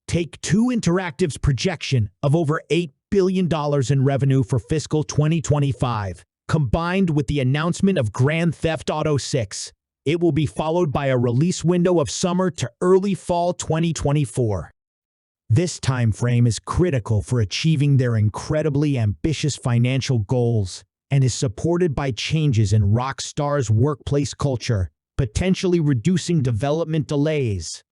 Take-Two Interactive's projection of over $8 billion in revenue for fiscal 2025, combined with the announcement of Grand Theft Auto 6, it will be followed by a release window of summer to early fall 2024. This time frame is critical for achieving their incredibly ambitious financial goals and is supported by changes in Rockstar's workplace culture, potentially reducing development delays.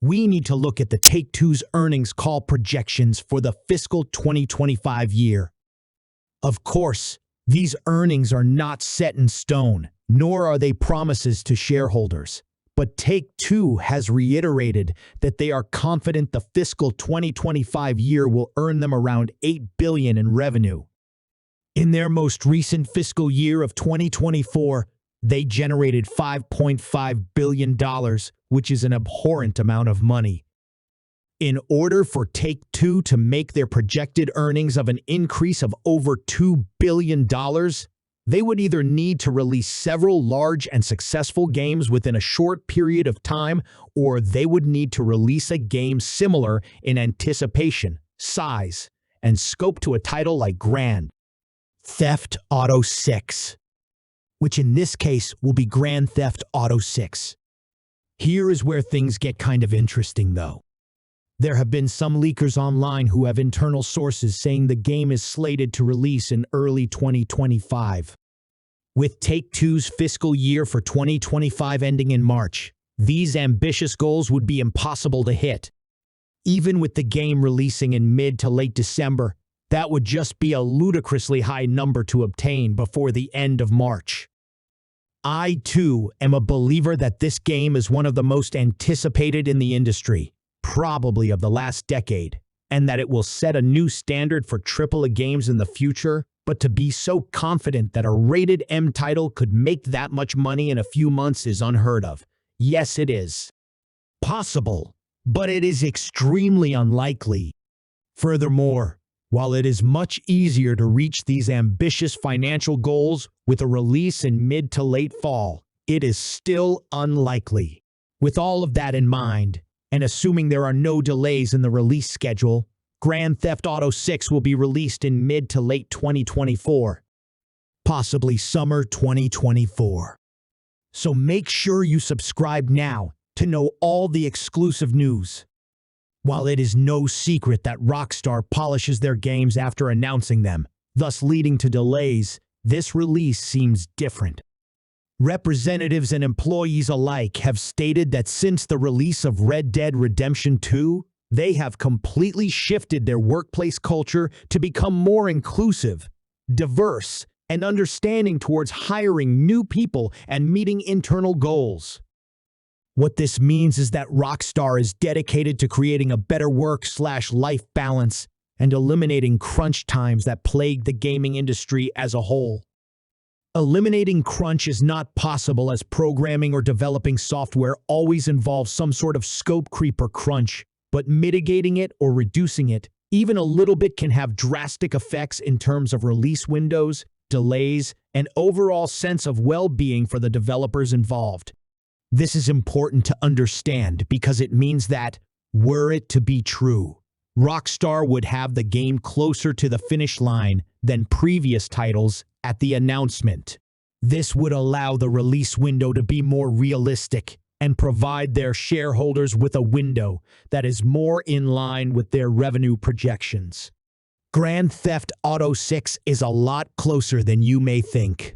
We need to look at the Take-Two's earnings call projections for the fiscal 2025 year. Of course, these earnings are not set in stone, nor are they promises to shareholders. But Take-Two has reiterated that they are confident the fiscal 2025 year will earn them around $8 billion in revenue. In their most recent fiscal year of 2024, they generated $5.5 billion, which is an abhorrent amount of money. In order for Take-Two to make their projected earnings of an increase of over $2 billion, they would either need to release several large and successful games within a short period of time, or they would need to release a game similar in anticipation, size, and scope to a title like Grand Theft Auto 6, which in this case will be Grand Theft Auto 6. Here is where things get kind of interesting, though. There have been some leakers online who have internal sources saying the game is slated to release in early 2025. With Take-Two's fiscal year for 2025 ending in March, these ambitious goals would be impossible to hit. Even with the game releasing in mid to late December, that would just be a ludicrously high number to obtain before the end of March. I, too, am a believer that this game is one of the most anticipated in the industry, probably of the last decade, and that it will set a new standard for AAA games in the future, but to be so confident that a rated M title could make that much money in a few months is unheard of. Yes, it is possible, but it is extremely unlikely. Furthermore, while it is much easier to reach these ambitious financial goals with a release in mid to late fall, it is still unlikely. With all of that in mind, and assuming there are no delays in the release schedule, Grand Theft Auto 6 will be released in mid to late 2024, possibly summer 2024. So make sure you subscribe now to know all the exclusive news. While it is no secret that Rockstar polishes their games after announcing them, thus leading to delays, this release seems different. Representatives and employees alike have stated that since the release of Red Dead Redemption 2, they have completely shifted their workplace culture to become more inclusive, diverse, and understanding towards hiring new people and meeting internal goals. What this means is that Rockstar is dedicated to creating a better work-life balance and eliminating crunch times that plague the gaming industry as a whole. Eliminating crunch is not possible as programming or developing software always involves some sort of scope creep or crunch, but mitigating it or reducing it, even a little bit, can have drastic effects in terms of release windows, delays, and overall sense of well-being for the developers involved. This is important to understand because it means that, were it to be true, Rockstar would have the game closer to the finish line than previous titles at the announcement. This would allow the release window to be more realistic and provide their shareholders with a window that is more in line with their revenue projections. Grand Theft Auto 6 is a lot closer than you may think.